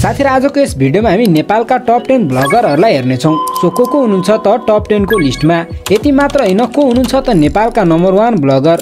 साथीहरु आजको यस भिडियोमा हामी नेपालका टप 10 ब्लगरहरुलाई हेर्ने छौं। सो को हुनुहुन्छ त टप 10 को लिस्टमा। यति मात्र हैन, को हुनुहुन्छ त नेपालका नम्बर 1 ब्लगर।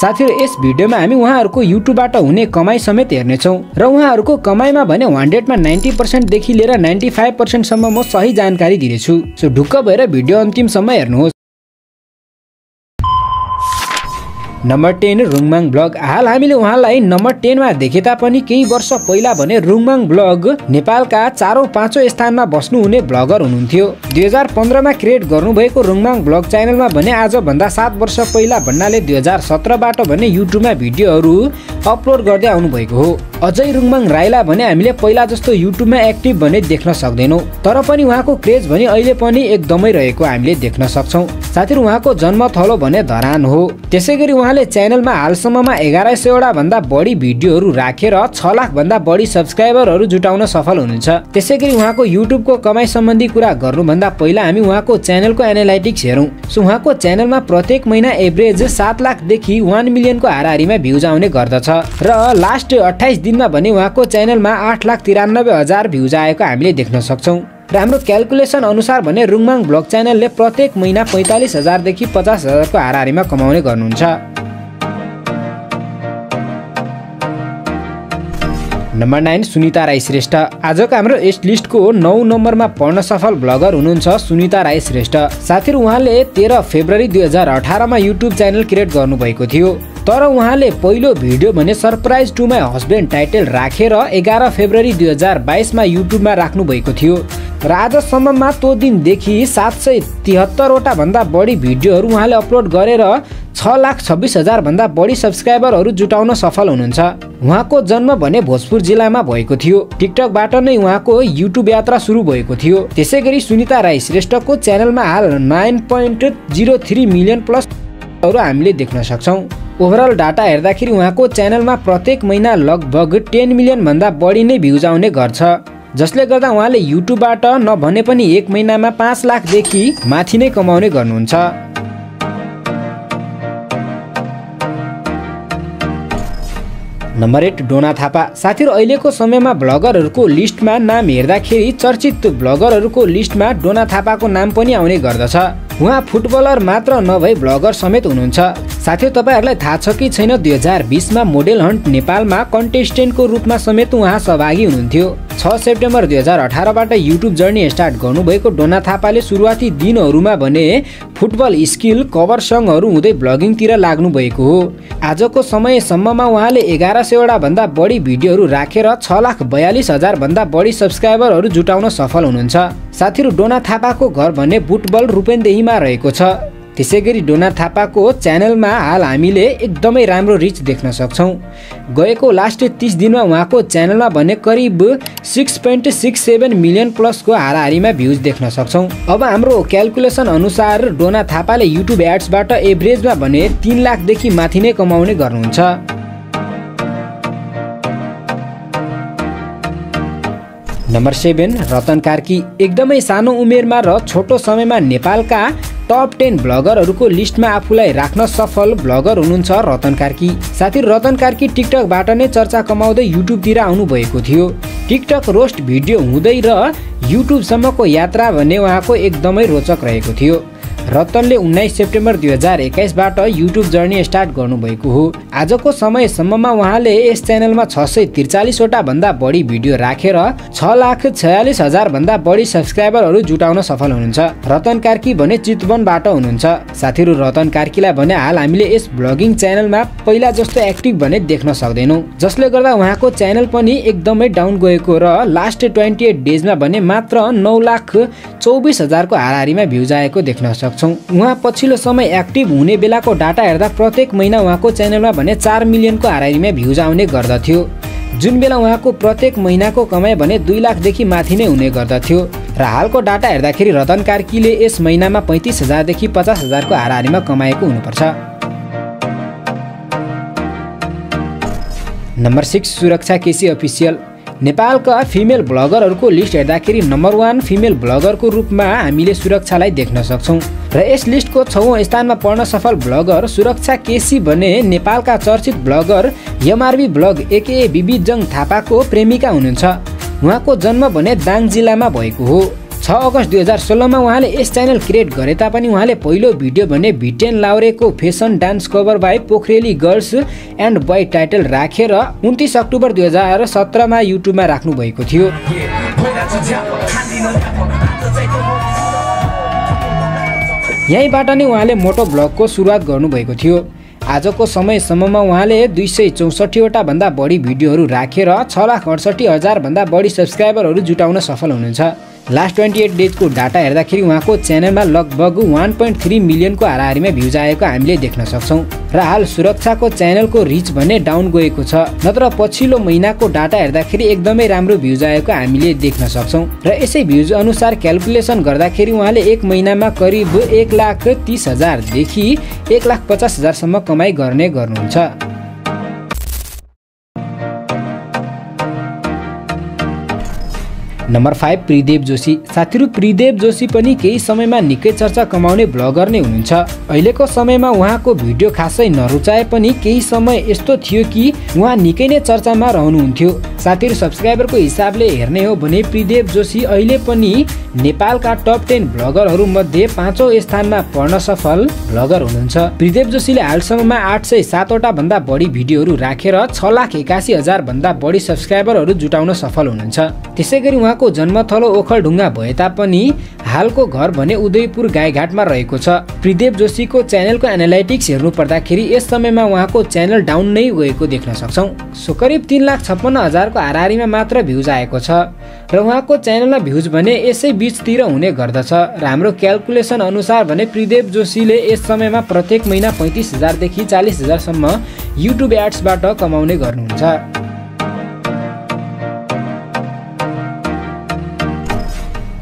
साथीहरु यस भिडियोमा हामी उहाँहरुको युट्युबबाट हुने कमाई समेत हेर्ने छौं र उहाँहरुको कमाईमा भने 100 मा 90% देखि लिएर 95% सम्म म सही जानकारी दिनेछु। सो ढुक्क भएर भिडियो अन्तिमसम्म हेर्नुहोस्। नम्बर 10 रुङमाङ ब्लग। हाल हामीले उहाँलाई नम्बर 10 मा देखे तापनि केही वर्ष पहिला भने रुङमाङ ब्लग नेपालका 4औं-5औं स्थानमा बस्नु हुने ब्लगर हुनुहुन्थ्यो। 2015 मा क्रिएट गर्नुभएको रुङमाङ ब्लग च्यानलमा भने आज भन्दा 7 वर्ष पहिला भन्नाले 2017 बाट भने युट्युबमा भिडियोहरु अपलोड गर्दै आउनु भएको हो। अझै रुङमाङ राईलाई भने हामीले पहिला जस्तो युट्युबमा एक्टिभ भने देख्न सक्दैनौं, तर पनि उहाँको क्रेज भने अहिले पनि एकदमै रहेको हामीले देख्न सक्छौं। साथीहरु उहाँको जन्मथलो भने धरान हो। त्यसैगरी उहाँले च्यानलमा हालसम्ममा 1100 वटा भन्दा बढी भिडियोहरु राखेर 6 लाख भन्दा बढी सब्स्क्राइबरहरु जुटाउन सफल हुनुहुन्छ। त्यसैगरी उहाँको युट्युबको कमाई सम्बन्धी कुरा गर्नु भन्दा पहिला हामी उहाँको च्यानलको एनालाइटिक्स हेरौं। सो उहाँको च्यानलमा प्रत्येक महिना एभरेज 7 लाख देखि 1 मिलियन को हाराहारीमा भ्युज आउने गर्दछ र लास्ट 28 दिनमा भने उहाँको च्यानलमा 8,93,000 भ्युज आएको हामीले देख्न सक्छौं। र हाम्रो क्याल्कुलेसन अनुसार भने रुङमाङ ब्लग च्यानलले प्रत्येक महिना 45,000 देखि 50,000 को हाराहारीमा कमाउने गर्नुहुन्छ। नम्बर 9 सुनिता राई श्रेष्ठ। आजको हाम्रो यस लिस्टको 9 नम्बरमा पढ्न सफल ब्लगर हुनुहुन्छ सुनिता राई श्रेष्ठ। साथीहरु उहाँले 13 फेब्रुअरी 2018 मा युट्युब च्यानल क्रिएट गर्नुभएको थियो, तर उहाँले पहिलो भिडियो भने surprise to my husband title राखेर 11 फेब्रुअरी 2022 मा युट्युबमा राख्नु भएको थियो र आजसम्ममा त्यो दिनदेखि 773 वटा भन्दा बढी भिडियोहरु उहाँले अपलोड गरेर 6,26,000 भन्दा बढी सब्स्क्राइबरहरु जुटाउन सफल हुनुहुन्छ। उहाँको जन्म भने भोजपुर जिल्लामा भएको थियो। टिकटकबाट नै उहाँको युट्युब यात्रा सुरु भएको थियो। त्यसैगरी सुनिता राई श्रेष्ठको च्यानलमा हाल 9.03 मिलियन प्लस हामीले देख्न सक्छौं। ओभरअल डाटा हेर्दाखेरि उहाँको च्यानलमा प्रत्येक महिना लगभग 10 मिलियन भन्दा बढी नै भ्युज आउने गर्छ, जसले गर्दा उहाँले युट्युबबाट नभने पनि एक महिनामा 5 लाख देखि माथि नै कमाउने गर्नुहुन्छ। नम्बर 8 डोना थापा। साथीहरु अहिलेको समयमा ब्लगरहरुको लिस्टमा नाम हेर्दाखेरि चर्चित ब्लगरहरुको लिस्टमा डोना थापाको नाम पनि आउने गर्दछ। उहाँ फुटबलर मात्र नभई ब्लगर समेत हुनुहुन्छ। साथीहरु तपाईहरुलाई थाहा छ कि छैन 2020 मा मोडेल हन्ट नेपालमा कन्टेस्टेन्टको रूपमा समेत उहाँ सहभागी हुनुहुन्थ्यो। 6 सेप्टेम्बर 2018 बाट युट्युब जर्नी स्टार्ट गर्नुभएको डोना थापाले सुरुवाती दिनहरुमा भने फुटबल स्किल कभर सङहरु हुँदै ब्लगिङतिर लाग्नु भएको हो। आजको समयसम्ममा उहाँले 1100 वटा भन्दा बढी भिडियोहरु राखेर 6,42,000 भन्दा बढी सब्स्क्राइबरहरु जुटाउन सफल हुनुहुन्छ। साथीहरु डोना थापाको घर भने बुटबल रूपेन्देहीमा रहेको छ। त्यसैगरी डोना थापाको च्यानलमा हाल हामीले एकदमै राम्रो रिच देख्न सक्छौं। गएको लास्ट 30 दिनमा उहाँको च्यानलमा भने करिब 6.67 मिलियन प्लस को हाराहारीमा भ्युज देख्न सक्छौं। अब हाम्रो क्याल्कुलेसन अनुसार डोना थापाले युट्युब एड्सबाट एभरेजमा भने 3 लाख देखि माथि नै कमाउने गर्नुहुन्छ। नम्बर 7 रतन कार्की। एकदमै सानो उमेरमा र छोटो समयमा नेपालका टप 10 ब्लगरहरुको लिस्टमा आफूलाई राख्न सफल ब्लगर हुनुहुन्छ रतन कार्की। साथीहरु रतन कार्की टिकटकबाट नै चर्चा कमाउँदै युट्युबतिर आउनु भएको थियो। टिकटक रोस्ट भिडियो हुँदै र युट्युब सम्मको यात्रा भने उहाँको एकदमै रोचक रहेको थियो। रतनले 19 सेप्टेम्बर 2021 बाट युट्युब जर्नी स्टार्ट गर्नुभएको हो। आजको समयसम्ममा उहाँले यस च्यानलमा 643 वटा भन्दा बढी भिडियो राखेर 6,46,000 भन्दा बढी सब्स्क्राइबरहरु जुटाउन सफल हुनुहुन्छ। रतन कार्की भने चितवनबाट हुनुहुन्छ। साथीहरु रतन कार्कीलाई भने हाल हामीले यस ब्लगिङ च्यानलमा पहिला जस्तो एक्टिभ भने देख्न सक्दैनौं, जसले गर्दा उहाँको च्यानल पनि एकदमै डाउन गएको र लास्ट 28 डेजमा भने मात्र 9,24,000 को हाराहारीमा भ्युज आएको देख्न सक्छौं। उहाँ पछिल्लो समय एक्टिभ हुने बेलाको डाटा हेर्दा प्रत्येक महिना उहाँको च्यानलमा भने 4 मिलियन को हाराहारीमा भ्युज आउने गर्दथ्यो, जुन बेला उहाँको प्रत्येक महिनाको कमाई भने 2 लाख देखि माथि नै हुने गर्दथ्यो। र हालको डाटा हेर्दाखेरि रतन कार्कीले यस महिनामा 35,000 देखि 50,000 को हाराहारीमा कमाएको हुनुपर्छ। नम्बर 6 सुरक्षा केसी अफिसियल। नेपालका फिमेल ब्लगरहरुको लिस्ट हेर्दाखेरि नम्बर 1 फिमेल ब्लगरको रूपमा हामीले सुरक्षालाई देख्न सक्छौं र यस लिस्टको 6औं स्थानमा पढ्न सफल ब्लगर सुरक्षा केसी भने नेपालका चर्चित ब्लगर एमआरबी ब्लग एके विविजङ थापाको प्रेमिका हुनुहुन्छ। उहाँको जन्म भने दाङ जिल्लामा भएको हो। 6 अगस्त 2016 मा उहाँले यस च्यानल क्रिएट गरे तापनि उहाँले पहिलो भिडियो भने भिटेन लाउरेको फेसन डान्स कभर बाई पोखरेली गर्ल्स एन्ड बोय टाइटल राखेर 29 अक्टोबर 2017 मा युट्युबमा राख्नु भएको थियो। यहीँबाट नै उहाँले मोटो ब्लगको सुरुवात गर्नुभएको थियो। आजको समयसम्ममा उहाँले 264 वटा भन्दा बढी भिडियोहरू राखेर 6,68,000 भन्दा बढी सब्स्क्राइबरहरू जुटाउन सफल हुनुहुन्छ। लास्ट 28 डेजको डाटा हेर्दाखेरि उहाँको च्यानलमा लगभग 1.3 मिलियनको हाराहारीमा भ्युज आएको हामीले देख्न सक्छौँ र हाल सुरक्षाको च्यानलको रिच भने डाउन गएको छ। नत्र पछिल्लो महिनाको डाटा हेर्दाखेरि एकदमै राम्रो भ्युज आएको हामीले देख्न सक्छौँ र यसै भ्युज अनुसार क्याल्कुलेसन गर्दाखेरि उहाँले एक महिनामा करिब 1,30,000 देखि 1,50,000 सम्म कमाइ गर्नुहुन्छ। नम्बर 5 प्रिदेव जोशी। साथीहरु, प्रिदेव जोशी पनि केही समयमा निकै चर्चा कमाउने ब्लगर नै हुनुहुन्छ। अहिलेको समयमा उहाँको भिडियो खासै नरुचाए पनि केही समय यस्तो थियो कि उहाँ निकै नै चर्चामा रहनुहुन्थ्यो। साथीहरु, सब्स्क्राइबरको हिसाबले हेर्ने हो भने प्रिदेव जोशी अहिले पनि नेपालका टप 10 ब्लगरहरू मध्ये 5औं स्थानमा पर्न सफल ब्लगर हुनुहुन्छ। प्रिदेव जोशीले हालसम्ममा 807 वटा भन्दा बढी भिडियोहरू राखेर 6,81,000 भन्दा बढी सब्स्क्राइबरहरू जुटाउन सफल हुनुहुन्छ। त्यसैगरी उहाँको जन्मथलो ओखलढुङ्गा भए तापनि हालको घर भने उदयपुर गाईघाटमा रहेको छ। प्रिदेव जोशीको च्यानलको एनालाइटिक्स हेर्नु पर्दाखेरि यस समयमा उहाँको च्यानल डाउन नै गएको देख्न सक्छौँ। सो करिब 3,56,000 को हाराहारीमा मात्र भ्युज आएको छ र उहाँको च्यानलमा भ्युज भने यसै बीचतिर हुने गर्दछ र हाम्रो क्याल्कुलेसन अनुसार भने प्रिदेव जोशीले यस समयमा प्रत्येक महिना 35,000 देखि 40,000 सम्म युट्युब एड्सबाट कमाउने गर्नुहुन्छ।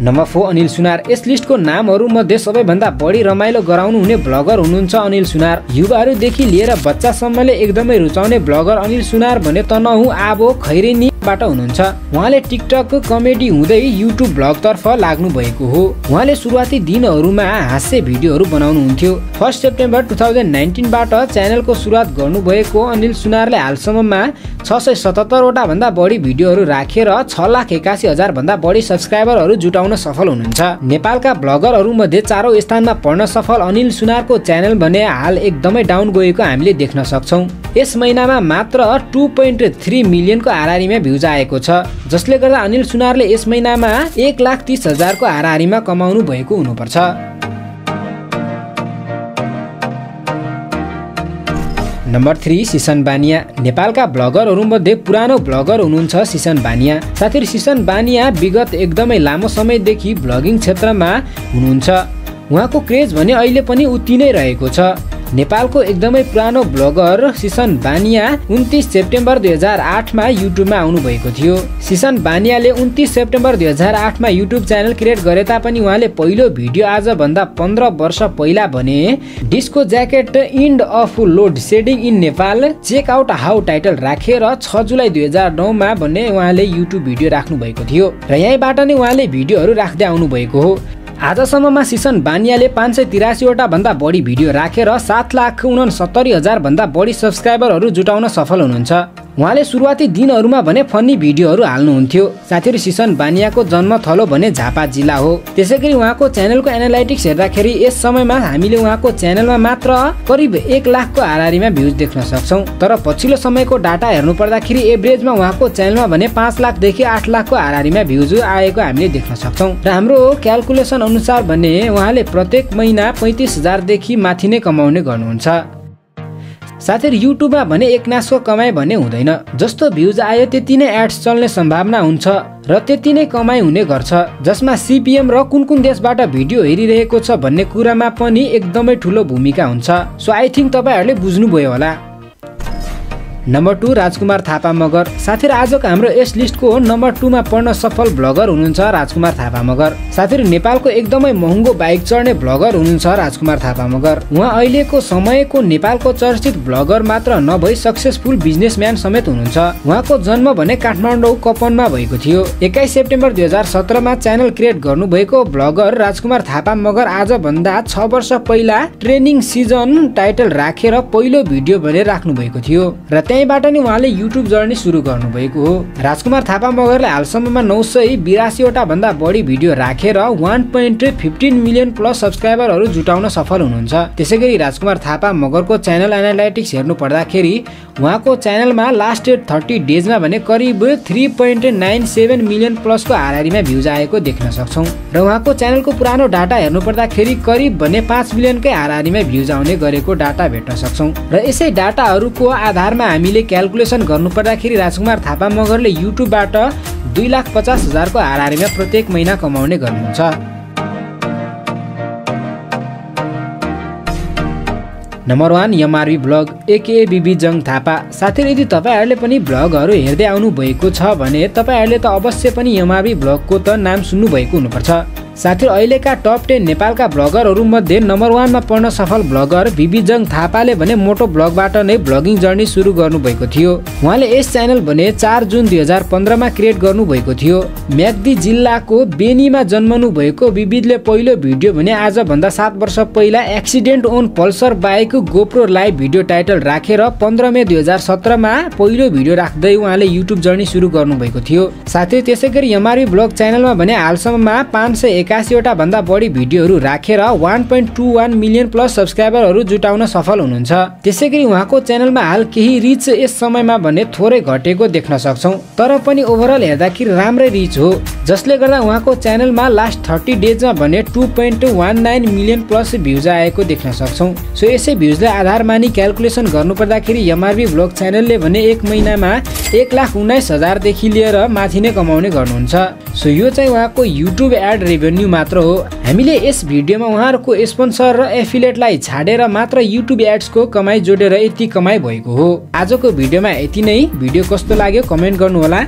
नम्बर 4 अनिल सुनार। यस लिस्टको नामहरू मध्ये सबैभन्दा बढी रमाइलो गराउनु हुने ब्लगर हुनुहुन्छ अनिल सुनार। युवाहरूदेखि लिएर बच्चासम्मले एकदमै रुचाउने ब्लगर अनिल सुनार भने तनहु आबो खैरेनी बाट हुनुहुन्छ। उहाँले टिकटक कमेडी हुँदै युट्युब ब्लगतर्फ लाग्नु भएको हो। उहाँले सुरुवाती दिनहरूमा हास्य भिडियोहरू बनाउनुहुन्थ्यो। 1 सेप्टेम्बर 2019 बाट च्यानलको सुरुवात गर्नुभएको अनिल सुनारले हालसम्ममा 677 वटा भन्दा बढी भिडियोहरू राखेर 6,81,000 भन्दा बढी सब्स्क्राइबरहरू जुटाउन सफल हुनुहुन्छ। नेपालका ब्लगरहरू मध्ये 4औं स्थानमा पर्न सफल अनिल सुनारको च्यानल भने हाल एकदमै डाउन गएको हामीले देख्न सक्छौँ। यस महिनामा मात्र 2.3 मिलियनको हाराहारीमा भ्युज आएको छ, जसले गर्दा अनिल सुनारले यस महिनामा 1,30,000 को हाराहारीमा कमाउनु भएको हुनुपर्छ। नम्बर 3 सिसन बानिया। नेपालका ब्लगरहरू मध्ये पुरानो ब्लगर हुनुहुन्छ सिसन बानिया। साथीहरु, सिसन बानिया विगत एकदमै लामो समयदेखि ब्लगिङ क्षेत्रमा हुनुहुन्छ। उहाँको क्रेज भने अहिले पनि उति नै रहेको छ। नेपालको एकदमै पुरानो ब्लगर सिसन बानिया 29 सेप्टेम्बर 2008 मा युट्युबमा आउनु भएको थियो। सिसन बानियाले 29 सेप्टेम्बर 2008 मा युट्युब च्यानल क्रिएट गरे तापनि उहाँले पहिलो भिडियो आज भन्दा 15 वर्ष पहिला भने disco jacket end of load shedding in Nepal check out how title राखेर 6 जुलाई 2009 मा भने उहाँले युट्युब भिडियो राख्नु भएको थियो र यहीँबाट नै उहाँले भिडियोहरू राख्दै आउनु भएको हो। आजसम्ममा सिसन बानियाले 583 वटा भन्दा बढी भिडियो राखेर 7,69,000 भन्दा बढी सब्स्क्राइबरहरू जुटाउन सफल हुनुहुन्छ। उहाँले सुरुवाती दिनहरूमा भने फन्नी भिडियोहरू हाल्नुहुन्थ्यो। साथीहरु, सिसन बानियाको जन्मथलो भने झापा जिल्ला हो। त्यसैगरी उहाँको च्यानलको एनालाइटिक्स हेर्दाखेरि यस समयमा हामीले उहाँको च्यानलमा मात्र करिब 1 लाखको हाराहारीमा भ्युज देख्न सक्छौँ। तर पछिल्लो समयको डाटा हेर्नु पर्दाखेरि एभरेजमा उहाँको च्यानलमा भने 5 लाखदेखि 8 लाखको हाराहारीमा भ्युज आएको हामीले देख्न सक्छौँ र हाम्रो क्याल्कुलेसन अनुसार भने उहाँले प्रत्येक महिना 35,000 देखि माथि नै कमाउने गर्नुहुन्छ। साथीहरु, युट्युबमा भने एकनासको कमाइ भने हुँदैन। जस्तो भ्युज आयो त्यति नै एड्स चल्ने सम्भावना हुन्छ र त्यति नै कमाइ हुने गर्छ, जसमा सीपीएम र कुन कुन देशबाट भिडियो हेरिरहेको छ भन्ने कुरामा पनि एकदमै ठुलो भूमिका हुन्छ। सो आई थिंक तपाईहरुले बुझ्नुभयो होला। नम्बर 2 राजकुमार थापा मगर। साथीहरु, आजको हाम्रो यस लिस्टको नम्बर 2 मा पर्न सफल ब्लगर हुनुहुन्छ राजकुमार थापा मगर। साथीहरु, नेपालको एकदमै महँगो बाइक चढ्ने ब्लगर हुनुहुन्छ राजकुमार थापा मगर। उहाँ अहिलेको समयको नेपालको चर्चित ब्लगर मात्र नभई सक्सेसफुल बिजनेसम्यान समेत हुनुहुन्छ। उहाँको जन्म भने काठमाडौँ कपनमा भएको थियो। 21 सेप्टेम्बर 2017 मा च्यानल क्रिएट गर्नुभएको ब्लगर राजकुमार थापा मगर आज भन्दा 6 वर्ष पहिला ट्रेनिङ सिजन टाइटल राखेर पहिलो भिडियो भने राख्नु भएको थियो र त्यहीबाट नै उहाँले युट्युब जर्नी सुरु गर्नुभएको हो। राजकुमार थापा मगरले हालसम्ममा 982 वटा भन्दा बढी भिडियो राखेर 1.15 मिलियन प्लस सब्स्क्राइबरहरू जुटाउन सफल हुनुहुन्छ। त्यसैगरी राजकुमार थापा मगरको च्यानल एनालाइटिक्स हेर्नु पर्दाखेरि उहाँको च्यानलमा लास्ट 30 डेजमा भने करिब 3.97 मिलियन प्लसको हाराहारीमा भ्युज आएको देख्न सक्छौँ र उहाँको च्यानलको पुरानो डाटा हेर्नु पर्दाखेरि करिब भने 5 मिलियनकै हाराहारीमा भ्युज आउने गरेको डाटा भेट्न सक्छौँ र यसै डाटाहरूको आधारमा हामीले क्यालकुलेसन गर्नु पर्दाखेरि राजकुमार थापा मगरले युट्युबबाट 2,50,000 को हाराहारीमा प्रत्येक महिना कमाउने गर्नुहुन्छ। नम्बर 1 एमआरबी ब्लग एके बिबी जङ थापा। साथै यदि तपाईहरुले पनि ब्लगहरू हेर्दै आउनु भएको छ भने तपाईहरुले त अवश्य पनि एमआरबी ब्लगको त नाम सुन्नु भएको हुनुपर्छ। साथै अहिलेका टप 10 नेपालका ब्लगरहरू मध्ये नम्बर 1 मा पर्न सफल ब्लगर बिबी जङ थापाले भने मोटो ब्लगबाट नै ब्लगिङ जर्नी सुरु गर्नुभएको थियो। उहाँले यस च्यानल भने 4 जुन 2015 मा क्रिएट गर्नुभएको थियो। म्याग्दी जिल्लाको बेनीमा जन्मनु भएको बिबीले पहिलो भिडियो भने आज भन्दा 7 वर्ष पहिला accident own Pulsar bike GoPro live video title राखेर 15 मे 2017 मा पहिलो भिडियो राख्दै उहाँले युट्युब जर्नी सुरु गर्नुभएको थियो। साथै त्यसैगरी एमआरबी ब्लग च्यानलमा भने हालसम्ममा 581 वटा भन्दा बढी भिडियोहरू राखेर 1.21 मिलियन प्लस सब्स्क्राइबरहरू जुटाउन सफल हुनुहुन्छ। त्यसैगरी उहाँको च्यानलमा हाल केही रिच यस समयमा भने थोरै घटेको देख्न सक्छौं, तर पनि ओभरअल हेर्दाखेरि राम्रै रिच हो, जसले गर्दा उहाँको च्यानलमा लास्ट 30 डेजमा भने 2.19 मिलियन प्लस भ्युज आएको देख्न सक्छौं। सो यसै भ्युजलाई आधार मानि क्यालकुलेसन गर्नुपर्दाखेरि एमआरबी ब्लग च्यानलले भने एक महिनामा 1,19,000 देखि लिएर माथि नै कमाउने गर्नुहुन्छ। सो यो चाहिँ उहाँको युट्युब एड रेभेन्यू मात्र हो। हामीले यस भिडियोमा उहाँहरूको स्पोन्सर र एफिलिएटलाई छाडेर मात्र युट्युब एड्सको कमाई जोडेर यति कमाई भएको हो। आजको भिडियोमा यति नै। भिडियो कस्तो लाग्यो कमेन्ट गर्नु होला।